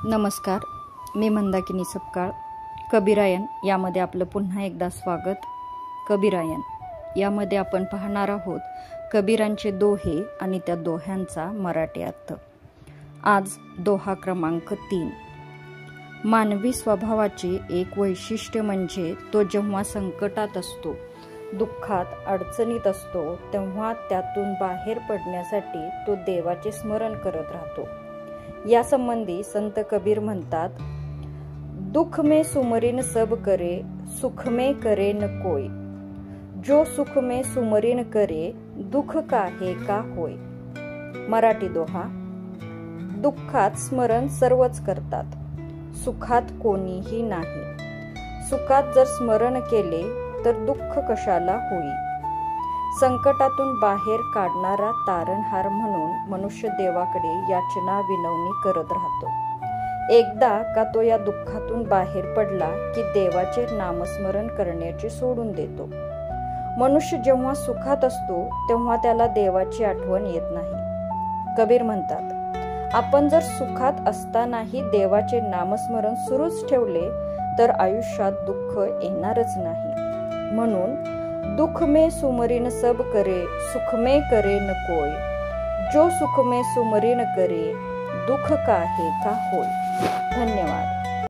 नमस्कार, मी मंदाकिनी सपकाळ. कबीरायन यामध्ये आपलं पुन्हा एकदा स्वागत. कबीरायन यामध्ये आपण पाहणार आहोत कबीरांचे दोहे आणि त्या दोह्यांचा मराठी अर्थ. आज दोहा क्रमांक 3. मानवी स्वभावाचे एक वैशिष्ट्य म्हणजे तो जेव्हा संकटात असतो, दुःखात, अडचणीत असतो, तेव्हा त्यातून बाहेर पडण्यासाठी तो देवाचे स्मरण करत राहतो. या संबंधी संत कबीर म्हणतात, दुख में सुमरिन सब करे, सुख में करे न कोई. जो सुख में सुमरिन करे, दुख काहे का होय. मराठी दोहा. दुःखात स्मरण सर्वच करतात, सुखात कोणीही नाही. सुखात जर स्मरण केले तर दुःख कशाला होई. संकटातून बाहेर काढणारा तारणहार म्हणून मनुष्य देवाकडे याचना विनवणी करत राहतो. एकदा का तो या दुःखातून बाहेर पडला की देवाचे नामस्मरण करण्याचे सोडून देतो. मनुष्य जेव्हा सुखात असतो तेव्हा त्याला देवाची आठवण येत नाही. कबीर म्हणतात, आपण जर सुखात असतानाही देवाचे नामस्मरण सुरूच ठेवले तर आयुष्यात दुःख येणारच नाही. म्हणून दुख में सुमरिन सब करे, सुख में करे न कोय. जो सुख में सुमरिन करे, दुख काहे का होय. धन्यवाद.